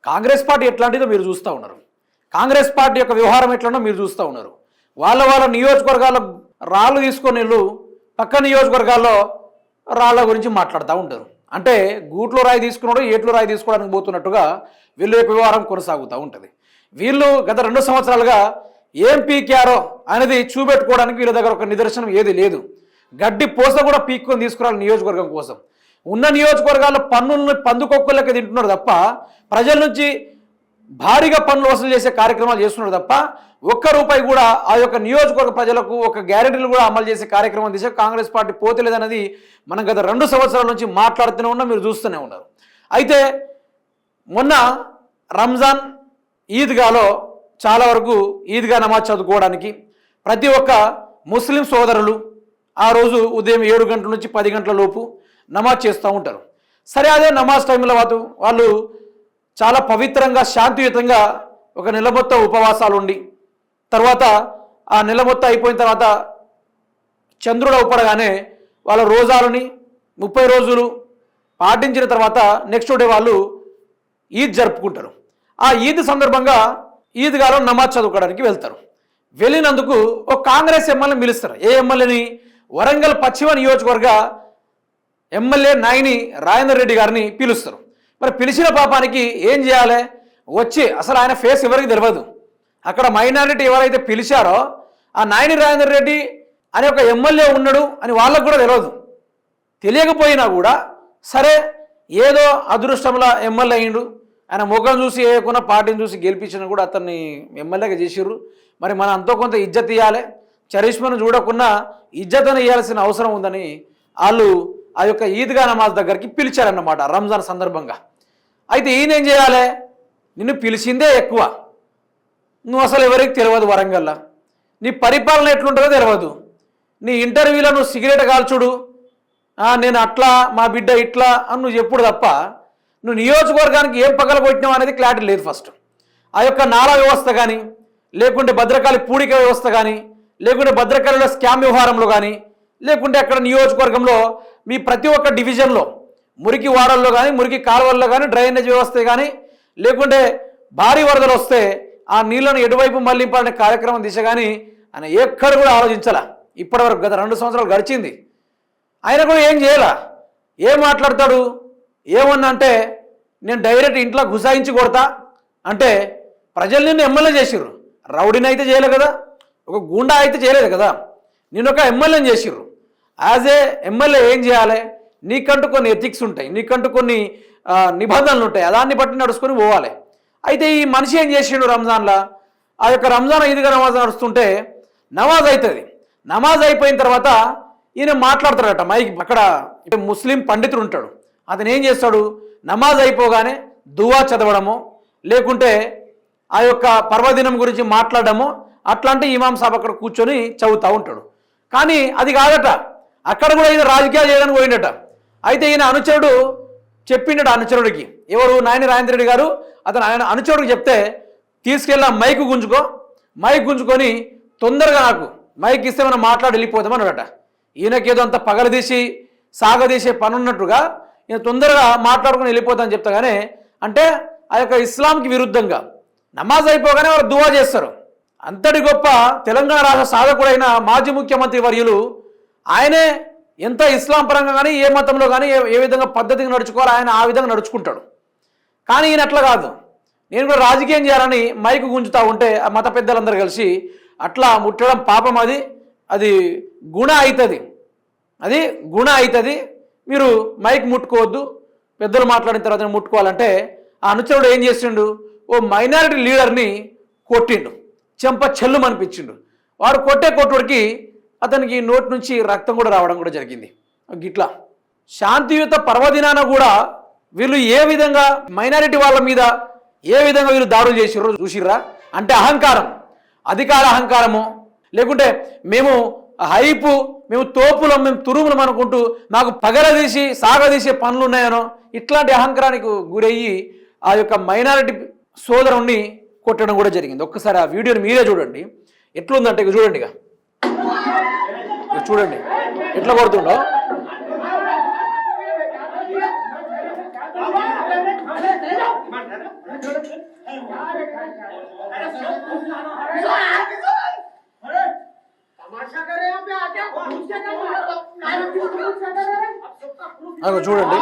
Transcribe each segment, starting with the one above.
Congress party ఎట్లాంటిదో మీరు చూస్తూ ఉన్నారు. కాంగ్రెస్ పార్టీ యొక్క వ్యవహారం ఎట్లనో మీరు చూస్తూ ఉన్నారు. వాళ్ళ నియోజకవర్గాల్లో రాళ్ళు తీసుకొని వీళ్ళు పక్క నియోజకవర్గాల్లో రాళ్ళ గురించి మాట్లాడుతూ ఉంటారు. అంటే గూట్లో రాయి తీసుకున్నాడు ఏట్లో రాయి తీసుకోవడానికి పోతున్నట్టుగా వీళ్ళ యొక్క వ్యవహారం కొనసాగుతూ ఉంటుంది. వీళ్ళు గత 2 సంవత్సరాలుగా ఏం పీకారో అనేది చూపెట్టుకోవడానికి వీళ్ళ దగ్గర ఒక నిదర్శనం ఏది లేదు. గడ్డి పోస కూడా పీక్కొని తీసుకురాలి నియోజకవర్గం కోసం. ఉన్న నియోజకవర్గాల్లో పన్నులను పందుకొక్కులకి తింటున్నారు తప్ప ప్రజల నుంచి భారీగా పన్నులు వసూలు చేసే కార్యక్రమాలు చేస్తున్నారు తప్ప ఒక్క రూపాయి కూడా ఆ యొక్క నియోజకవర్గ ప్రజలకు ఒక గ్యారెంటీలు కూడా అమలు చేసే కార్యక్రమం దిశ కాంగ్రెస్ పార్టీ పోతలేదన్నది మనం గత 2 సంవత్సరాల నుంచి మాట్లాడుతూనే ఉన్నాం, మీరు చూస్తూనే ఉన్నారు. అయితే మొన్న రంజాన్ ఈద్గాలో చాలా వరకు ఈద్గా నమాజ్ చదువుకోవడానికి ప్రతి ఒక్క ముస్లిం సోదరులు ఆ రోజు ఉదయం 7 గంటల నుంచి 10 గంటల లోపు నమాజ్ చేస్తూ ఉంటారు. సరే, అదే నమాజ్ టైంలో వాళ్ళు చాలా పవిత్రంగా శాంతియుతంగా ఒక నెల మొత్తం ఉపవాసాలు ఉండి తర్వాత ఆ నెల మొత్తం అయిపోయిన తర్వాత చంద్రుడు అవుపడగానే వాళ్ళ రోజాలని 30 రోజులు పాటించిన తర్వాత నెక్స్ట్ డే వాళ్ళు ఈద్ జరుపుకుంటారు. ఆ ఈద్ సందర్భంగా ఈద్గాలో నమాజ్ చదువుకోవడానికి వెళ్తారు. వెళ్ళినందుకు ఒక కాంగ్రెస్ ఎమ్మెల్యేని పిలుస్తారు. ఏ ఎమ్మెల్యేని? వరంగల్ పశ్చిమ నియోజకవర్గ ఎమ్మెల్యే నాయని రాజేందర్ రెడ్డి గారిని పిలుస్తారు. మరి పిలిచిన పాపానికి ఏం చేయాలి? వచ్చి అసలు ఆయన ఫేస్ ఎవరికి తెలియదు. అక్కడ మైనారిటీ ఎవరైతే పిలిచారో ఆ నాయని రాజేందర్ రెడ్డి అనే ఒక ఎమ్మెల్యే ఉన్నాడు అని వాళ్ళకు కూడా తెలియదు. తెలియకపోయినా కూడా సరే ఏదో అదృష్టంలో ఎమ్మెల్యే అయ్యిండు, ఆయన ముఖం చూసి వేయకుండా పార్టీని చూసి గెలిపించిన కూడా అతన్ని ఎమ్మెల్యేగా చేసిర్రు. మరి మనం అంతో కొంత ఇజ్జత్ ఇవ్వాలి, చరిష్మను చూడకుండా ఇజ్జతను ఇవ్వాల్సిన అవసరం ఉందని వాళ్ళు ఆ యొక్క ఈద్గా నమాజ్ దగ్గరికి పిలిచారన్నమాట రంజాన్ సందర్భంగా. అయితే ఈయన ఏం చేయాలి? నిన్ను పిలిచిందే ఎక్కువ, నువ్వు అసలు ఎవరికి తెలియదు, వరంగల్లో నీ పరిపాలన ఎట్లుంటుందో తెలియదు, నీ ఇంటర్వ్యూలో నువ్వు సిగరెట్ కాల్చుడు, నేను అట్లా మా బిడ్డ ఇట్లా అని నువ్వు చెప్పుడు తప్ప నువ్వు నియోజకవర్గానికి ఏం పగలగొట్టినావు అనేది క్లారిటీ లేదు. ఫస్ట్ ఆ యొక్క నాలా వ్యవస్థ కానీ లేకుంటే భద్రకాళి పూడిక వ్యవస్థ కానీ లేకుంటే భద్రకాళిలో స్కామ్ వ్యవహారంలో కానీ లేకుంటే అక్కడ నియోజకవర్గంలో మీ ప్రతి ఒక్క డివిజన్లో మురికి వాడల్లో కానీ మురికి కాలువల్లో కానీ డ్రైనేజ్ వ్యవస్థ కానీ లేకుంటే భారీ వరదలు వస్తే ఆ నీళ్లను ఎటువైపు మళ్లింపాలనే కార్యక్రమం దిశ కానీ ఆయన ఎక్కడ కూడా ఆలోచించాల. ఇప్పటివరకు గత 2 సంవత్సరాలు గడిచింది, ఆయన కూడా ఏం చేయాలా? ఏం మాట్లాడతాడు? ఏమన్నా అంటే నేను డైరెక్ట్ ఇంట్లో గుసాయించి కొడతా అంటే ప్రజలు నిన్ను ఎమ్మెల్యే చేసిర్రు, రౌడీని అయితే చేయలేదు కదా, ఒక గుండా అయితే చేయలేదు కదా, నేను ఒక ఎమ్మెల్యేని చేసిర్రు. యాజ్ ఏ ఎమ్మెల్యే ఏం చేయాలి? నీకంటూ కొన్ని ఎథిక్స్ ఉంటాయి, నీకంటూ కొన్ని నిబంధనలు ఉంటాయి, దాన్ని బట్టి నడుచుకొని పోవాలి. అయితే ఈ మనిషి ఏం చేసిండు? రంజాన్లో ఆ యొక్క రంజాన్ ఈద్గా నమాజ్ నడుస్తుంటే నమాజ్ అవుతుంది. నమాజ్ అయిపోయిన తర్వాత ఈయన మాట్లాడతాడట మైక్. అక్కడ ముస్లిం పండితుడు ఉంటాడు, అతను ఏం చేస్తాడు? నమాజ్ అయిపోగానే దువా చదవడము లేకుంటే ఆ యొక్క పర్వదినం గురించి మాట్లాడడము అట్లాంటి ఇమాం సాబ్ అక్కడ కూర్చొని చదువుతూ ఉంటాడు. కానీ అది కాదట, అక్కడ కూడా ఈయన రాజకీయాలు చేయడానికి పోయిందట. అయితే ఈయన అనుచరుడు చెప్పిండట అనుచరుడికి, ఎవరు? నాయని రాజేంద్ర రెడ్డి గారు. అతను ఆయన అనుచరుడికి చెప్తే తీసుకెళ్ళి మైక్ గుంజుకో, మైక్ గుంజుకొని తొందరగా నాకు మైక్ ఇస్తే మనం మాట్లాడి వెళ్ళిపోతామన్నాడట. ఈయనకేదో అంత పగలదీసి సాగదీసే పని ఉన్నట్టుగా ఈయన తొందరగా మాట్లాడుకుని వెళ్ళిపోతామని చెప్తాగానే అంటే ఆ యొక్క ఇస్లాంకి విరుద్ధంగా నమాజ్ అయిపోగానే వారు దువా చేస్తారు. అంతటి గొప్ప తెలంగాణ రాష్ట్ర సాధకుడైన మాజీ ముఖ్యమంత్రి వర్యులు ఆయనే ఎంత ఇస్లాం పరంగా కానీ ఏ మతంలో కానీ ఏ విధంగా పద్ధతిగా నడుచుకోవాలో ఆయన ఆ విధంగా నడుచుకుంటాడు. కానీ ఈయన అట్లా కాదు, నేను కూడా రాజకీయం చేయాలని మైకు గుంజుతూ ఉంటే ఆ మత పెద్దలందరూ కలిసి అట్లా ముట్టడం పాపం, అది గుణ అవుతుంది, అది గుణ అవుతుంది, మీరు మైక్ ముట్టుకోవద్దు, పెద్దలు మాట్లాడిన తర్వాత ముట్టుకోవాలంటే ఆ అనుచరుడు ఏం చేసిండు? ఓ మైనారిటీ లీడర్ని కొట్టిండు, చెంప చెల్లు అనిపించిండు. వాడు కొట్టే కొట్టుడికి అతనికి నోటి నుంచి రక్తం కూడా రావడం కూడా జరిగింది. గిట్లా శాంతియుత పర్వదినాన కూడా వీళ్ళు ఏ విధంగా మైనారిటీ వాళ్ళ మీద ఏ విధంగా వీళ్ళు దాడులు చేసిర్రో చూసిర్రా? అంటే అహంకారం, అధికార అహంకారము, లేకుంటే మేము హైపు, మేము తోపులం, మేము తురుములం అనుకుంటూ మాకు పగలదీసి సాగదీసే పనులు ఉన్నాయనో ఇట్లాంటి అహంకారానికి గురయ్యి ఆ యొక్క మైనారిటీ సోదరుణ్ణి కొట్టడం కూడా జరిగింది. ఒక్కసారి ఆ వీడియోని మీరే చూడండి, ఎట్లుందంటే ఇక చూడండి, ఇక చూడండి ఎట్లా కొడుతుండో. అగో చూడండి,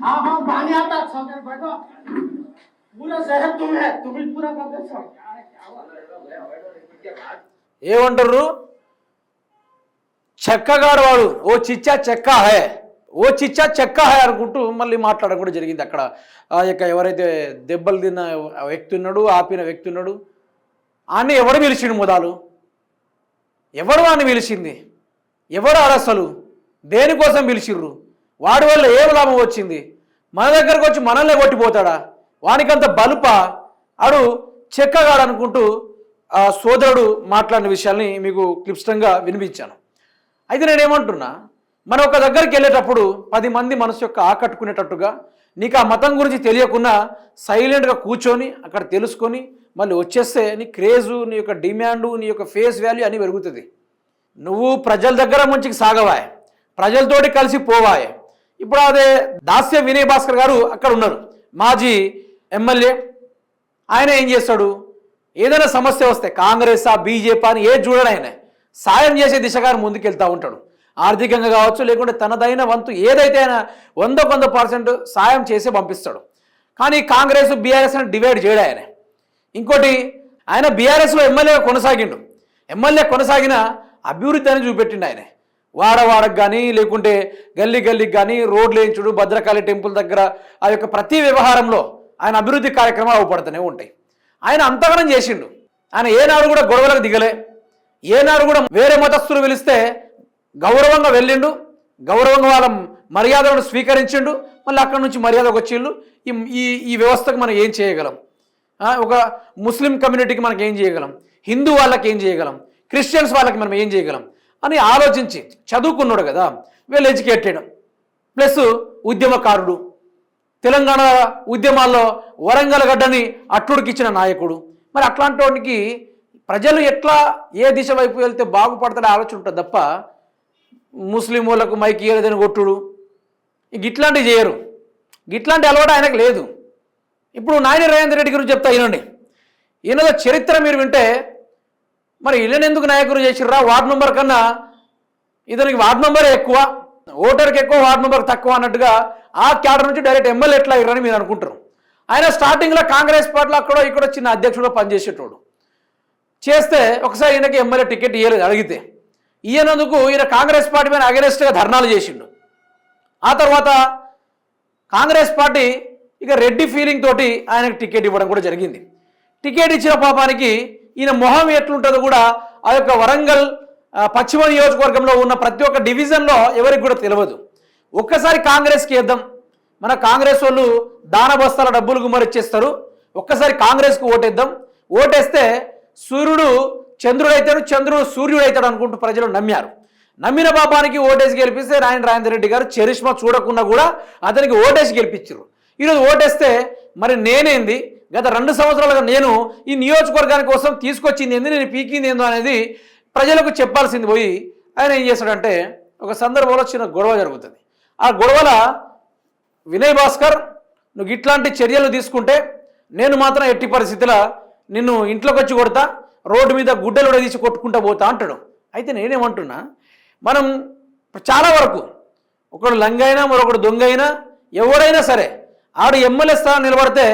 हाँ हाँ पानी आता बैठो पूरा शहर तुम है तुम ही पूरा कर दे ఏమంటారు? చెక్కగాడు వాడు, ఓ చిచ్చా చెక్క హే, ఓ చిచ్చా చెక్క హే అనుకుంటూ మళ్ళీ మాట్లాడడం కూడా జరిగింది అక్కడ. ఆ యొక్క ఎవరైతే దెబ్బలు తిన్న వ్యక్తి ఉన్నాడు, ఆపిన వ్యక్తి ఉన్నాడు, ఆన్ని ఎవడు పిలిచిండు? మొదలు ఎవడు వాడిని పిలిచింది? ఎవడు అరసలు దేనికోసం పిలిచిర్రు? వాడి వల్ల ఏం లాభం వచ్చింది? మన దగ్గరకు వచ్చి మనల్ని కొట్టిపోతాడా? వానికంత బలుప ఆడు చెక్కగాడు అనుకుంటూ ఆ సోదరుడు మాట్లాడిన విషయాల్ని మీకు క్లిప్స్టంగా వినిపించాను. అయితే నేనేమంటున్నా, మనం ఒక దగ్గరికి వెళ్ళేటప్పుడు 10 మంది మనసు యొక్క ఆకట్టుకునేటట్టుగా నీకు ఆ మతం గురించి తెలియకుండా సైలెంట్గా కూర్చొని అక్కడ తెలుసుకొని మళ్ళీ వచ్చేస్తే నీ క్రేజు, నీ యొక్క డిమాండు, నీ యొక్క ఫేస్ వాల్యూ అని పెరుగుతుంది. నువ్వు ప్రజల దగ్గర మంచికి సాగవాయే, ప్రజలతోటి కలిసి పోవాయే. ఇప్పుడు అదే దాస్య వినయ్ భాస్కర్ గారు అక్కడ ఉన్నారు, మాజీ ఎమ్మెల్యే. ఆయన ఏం చేస్తాడు? ఏదైనా సమస్య వస్తే కాంగ్రెస్ బీజేపీ అని ఏది చూడడు, ఆయన సాయం చేసే దిశగా ముందుకెళ్తూ ఉంటాడు. ఆర్థికంగా కావచ్చు, లేకుంటే తనదైన వంతు ఏదైతే ఆయన 100% సాయం చేసి పంపిస్తాడు. కానీ కాంగ్రెస్ బీఆర్ఎస్ అని డివైడ్ చేయడు ఆయన. ఇంకోటి, ఆయన బీఆర్ఎస్లో ఎమ్మెల్యేగా కొనసాగిండు. ఎమ్మెల్యే కొనసాగిన అభివృద్ధి అని చూపెట్టిండు ఆయన. వాడవాడకు కానీ లేకుంటే గల్లీ గల్లీకి కానీ రోడ్లు వేయించుడు, భద్రకాళి టెంపుల్ దగ్గర ఆ యొక్క ప్రతి వ్యవహారంలో ఆయన అభివృద్ధి కార్యక్రమాలు అవపడుతూనే ఉంటాయి. ఆయన అంతగనం చేసిండు. ఆయన ఏనాడు కూడా గొడవలకు దిగలే, ఏనాడు కూడా వేరే మతస్థులు పిలిస్తే గౌరవంగా వెళ్ళిండు, గౌరవంగా వాళ్ళ మర్యాదలను స్వీకరించిండు, మళ్ళీ అక్కడి నుంచి మర్యాదకు వచ్చిండు. ఈ వ్యవస్థకు మనం ఏం చేయగలం? ఒక ముస్లిం కమ్యూనిటీకి మనకి ఏం చేయగలం? హిందూ వాళ్ళకి ఏం చేయగలం? క్రిస్టియన్స్ వాళ్ళకి మనం ఏం చేయగలం అని ఆలోచించి చదువుకున్నాడు కదా, వెల్ ఎడ్యుకేటెడ్, ప్లస్ ఉద్యమకారుడు, తెలంగాణ ఉద్యమాల్లో వరంగల్ గడ్డని అట్టుడికిచ్చిన నాయకుడు. మరి అట్లాంటి వాడికి ప్రజలు ఎట్లా ఏ దిశ వైపు వెళ్తే బాగుపడతాడే ఆలోచన ఉంటుంది తప్ప ముస్లిం వాళ్ళకు మైకి ఏదని కొట్టుడు ఇట్లాంటివి చేయరు. ఇట్లాంటి అలవాటు ఆయనకు లేదు. ఇప్పుడు నాయని రేవంత్ రెడ్డి గురించి చెప్తా వినండి. ఈయనలో చరిత్ర మీరు వింటే మరి వీళ్ళని ఎందుకు నాయకులు చేసిర్రా? వార్డు మెంబర్ కన్నా ఇతనికి వార్డు మెంబరే ఎక్కువ, ఓటర్కి ఎక్కువ, వార్డు మెంబర్ తక్కువ అన్నట్టుగా ఆ క్యాడర్ నుంచి డైరెక్ట్ ఎమ్మెల్యే ఎట్లా అయ్యారని మీరు అనుకుంటారు. ఆయన స్టార్టింగ్లో కాంగ్రెస్ పార్టీలో అక్కడో ఇక్కడ చిన్న అధ్యక్షుడు పనిచేసేటోడు. చేస్తే ఒకసారి ఈయనకి ఎమ్మెల్యే టికెట్ ఇవ్వలేదు, అడిగితే ఈయనందుకు ఈయన కాంగ్రెస్ పార్టీ మీద అగెనెస్ట్గా ధర్నాలు చేసిండు. ఆ తర్వాత కాంగ్రెస్ పార్టీ ఇక రెడ్డి ఫీలింగ్ తోటి ఆయనకు టికెట్ ఇవ్వడం కూడా జరిగింది. టికెట్ ఇచ్చిన పాపానికి ఈయన మొహం ఎట్లుంటుందో కూడా ఆ యొక్క వరంగల్ పశ్చిమ నియోజకవర్గంలో ఉన్న ప్రతి ఒక్క డివిజన్లో ఎవరికి కూడా తెలియదు. ఒక్కసారి కాంగ్రెస్కి వేద్దాం, మన కాంగ్రెస్ వాళ్ళు దాన బస్తాల డబ్బులు గుమ్మరిచ్చేస్తారు, ఒక్కసారి కాంగ్రెస్కు ఓటేద్దాం, ఓటేస్తే సూర్యుడు చంద్రుడు అవుతాడు, చంద్రుడు సూర్యుడు అవుతాడు అనుకుంటూ ప్రజలు నమ్మారు. నమ్మిన పాపానికి ఓటేసి గెలిపిస్తే రేవంత్ రెడ్డి గారు చరిష్మా చూడకుండా కూడా అతనికి ఓటేసి గెలిపించారు. ఈరోజు ఓటేస్తే మరి నేనేంది, గత 2 సంవత్సరాలుగా నేను ఈ నియోజకవర్గాని కోసం తీసుకొచ్చింది ఏంది, నేను పీకింది ఏందో అనేది ప్రజలకు చెప్పాల్సింది పోయి ఆయన ఏం చేశాడంటే ఒక సందర్భంలో చిన్న గొడవ జరుగుతుంది. ఆ గొడవల వినయ్ భాస్కర్, నువ్వు ఇట్లాంటి చర్యలు తీసుకుంటే నేను మాత్రం ఎట్టి పరిస్థితుల్లో నిన్ను ఇంట్లోకి వచ్చి కొడతా, రోడ్డు మీద గుడ్డలు తీసి కొట్టుకుంటా పోతా అంటాడు. అయితే నేనేమంటున్నా, మనం చాలా వరకు ఒకడు లంగైనా మరొకడు దొంగ అయినా ఎవడైనా సరే ఆడు ఎమ్మెల్యే స్థానం నిలబడితే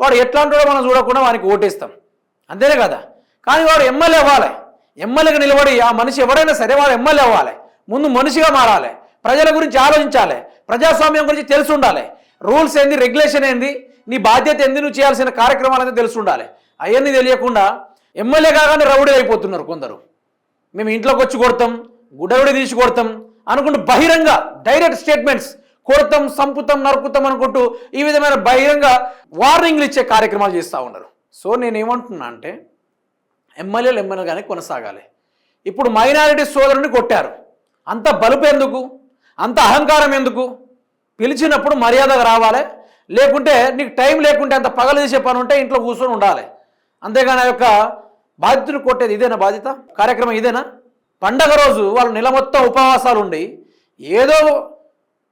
వాడు ఎట్లాంటాడో మనం చూడకుండా వానికి ఓటేస్తాం, అంతేనే కదా. కానీ వాడు ఎమ్మెల్యే అవ్వాలి, ఎమ్మెల్యేగా నిలబడి ఆ మనిషి ఎవడైనా సరే వాడు ఎమ్మెల్యే అవ్వాలి, ముందు మనిషిగా మారాలి, ప్రజల గురించి ఆలోచించాలి, ప్రజాస్వామ్యం గురించి తెలిసి ఉండాలి, రూల్స్ ఏంది, రెగ్యులేషన్ ఏంది, నీ బాధ్యత ఏంది, నువ్వు చేయాల్సిన కార్యక్రమాలు అనేది తెలిసి ఉండాలి. అవన్నీ తెలియకుండా ఎమ్మెల్యే కాగానే రౌడీ అయిపోతున్నారు కొందరు. మేము ఇంట్లోకి వచ్చి కొడతాం, గుడ్డగుడి తీసి కొడతాం అనుకుంటూ బహిరంగ డైరెక్ట్ స్టేట్మెంట్స్, కొడతాం, సంపుతాం, నరుకుతాం అనుకుంటూ ఈ విధమైన బహిరంగ వార్నింగ్లు ఇచ్చే కార్యక్రమాలు చేస్తూ ఉన్నారు. సో నేనేమంటున్నా అంటే ఎమ్మెల్యేగానే కొనసాగాలి. ఇప్పుడు మైనారిటీ సోదరుని కొట్టారు, అంత బలుపు ఎందుకు, అంత అహంకారం ఎందుకు? పిలిచినప్పుడు మర్యాదగా రావాలి, లేకుంటే నీకు టైం లేకుంటే అంత పగలు తీసే పని ఉంటే ఇంట్లో కూర్చొని ఉండాలి. అంతేగాని ఆ యొక్క బాధితులు కొట్టేది ఇదేనా బాధ్యత? కార్యక్రమం ఇదేనా? పండగ రోజు వాళ్ళు నెల మొత్తం ఉపవాసాలు ఉండి ఏదో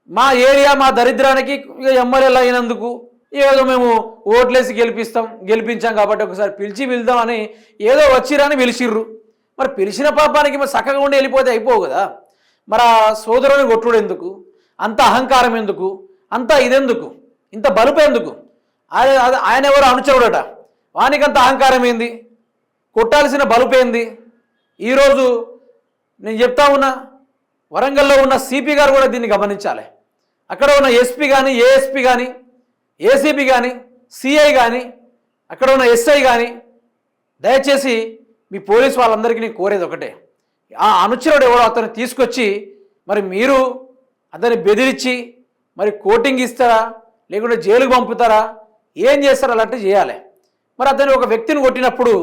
మా ఏరియా మా దరిద్రానికి ఇక ఎమ్మెల్యేలు అయినందుకు ఏదో మేము ఓట్లేసి గెలిపించాం కాబట్టి ఒకసారి పిలుద్దామని ఏదో వచ్చిరని పిలిచిర్రు. మరి పిలిచిన పాపానికి మరి చక్కగా ఉండి వెళ్ళిపోతే అయిపోవు కదా. మరి ఆ సోదరుని కొట్టుడు ఎందుకు, అంత అహంకారం ఎందుకు, అంత ఇదెందుకు, ఇంత బలుపు ఎందుకు? ఆయన ఎవరు అనుచరుడట, వానికంత అహంకారం ఏంది, కొట్టాల్సిన బలుపు ఏంది? ఈరోజు నేను చెప్తా ఉన్నా, వరంగల్లో ఉన్న సిపి గారు కూడా దీన్ని గమనించాలి. అక్కడ ఉన్న ఎస్పీ కానీ, ఏఎస్పీ కానీ, ఏసీపీ కానీ, సిఐ కానీ, అక్కడ ఉన్న ఎస్ఐ కానీ, దయచేసి మీ పోలీసు వాళ్ళందరికీ నేను కోరేది ఒకటే, ఆ అనుచరుడు ఎవడో అతను తీసుకొచ్చి మరి మీరు అతన్ని బెదిరించి మరి కోటింగ్ ఇస్తారా లేకుంటే జైలుకు పంపుతారా, ఏం చేస్తారా, అలాంటివి చేయాలి. మరి అతను ఒక వ్యక్తిని కొట్టినప్పుడు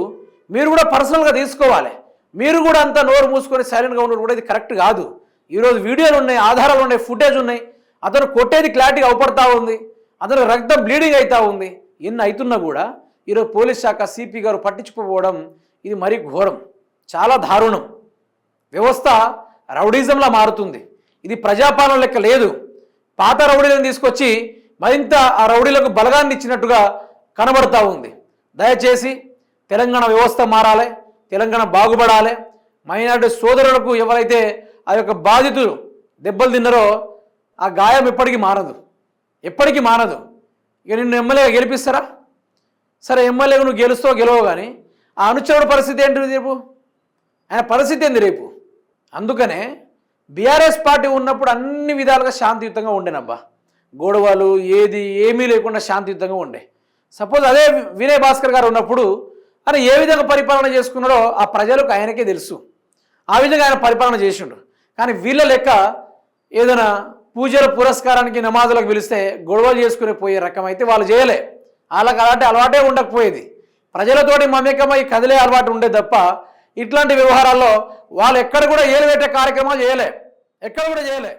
మీరు కూడా పర్సనల్గా తీసుకోవాలి. మీరు కూడా అంతా నోరు మూసుకొని సైలెంట్గా ఉండడం కూడా ఇది కరెక్ట్ కాదు. ఈరోజు వీడియోలు ఉన్నాయి, ఆధారాలు ఉన్నాయి, ఫుటేజ్ ఉన్నాయి. అతను కొట్టేది క్లారిటీగా అవపడతా ఉంది, అతను రక్తం బ్లీడింగ్ అవుతూ ఉంది. ఎన్ని అవుతున్నా కూడా ఈరోజు పోలీస్ శాఖ సిపి గారు పట్టించుకోవడం ఇది మరీ ఘోరం, చాలా దారుణం. వ్యవస్థ రౌడీజంలా మారుతుంది. ఇది ప్రజాపాలన లెక్క లేదు. పాత రౌడీలను తీసుకొచ్చి మరింత ఆ రౌడీలకు బలగాన్ని ఇచ్చినట్టుగా కనబడతా ఉంది. దయచేసి తెలంగాణ వ్యవస్థ మారాలి, తెలంగాణ బాగుపడాలి. మైనారిటీ సోదరులకు ఎవరైతే ఆ యొక్క బాధితులు దెబ్బలు తిన్నారో ఆ గాయం ఎప్పటికీ మారదు, ఎప్పటికీ మారదు. ఇక నిన్ను ఎమ్మెల్యేగా గెలిపిస్తారా? సరే, ఎమ్మెల్యేగా నువ్వు గెలుస్తావు గెలవవు, కానీ ఆ అనుచరుడు పరిస్థితి ఏంటి రేపు? ఆయన పరిస్థితి ఏంది రేపు? అందుకనే బీఆర్ఎస్ పార్టీ ఉన్నప్పుడు అన్ని విధాలుగా శాంతియుతంగా ఉండేనబ్బా. గొడవలు ఏమీ లేకుండా శాంతియుతంగా ఉండే. సపోజ్ అదే వినయ్ భాస్కర్ గారు ఉన్నప్పుడు ఆయన ఏ విధంగా పరిపాలన చేసుకున్నాడో ఆ ప్రజలకు ఆయనకే తెలుసు. ఆ విధంగా ఆయన పరిపాలన చేసిండు. కానీ వీళ్ళ లెక్క ఏదైనా పూజల పురస్కారానికి నమాజులకు పిలిస్తే గొడవలు చేసుకుని పోయే రకం అయితే వాళ్ళు చేయలే. వాళ్ళకి అలాంటి అలవాటే ఉండకపోయేది. ప్రజలతోటి మమేకమై కదిలే అలవాటు ఉండేది తప్ప ఇట్లాంటి వ్యవహారాల్లో వాళ్ళు ఎక్కడ కూడా ఏలు పెట్టే కార్యక్రమాలు చేయలే, ఎక్కడ కూడా చేయలే.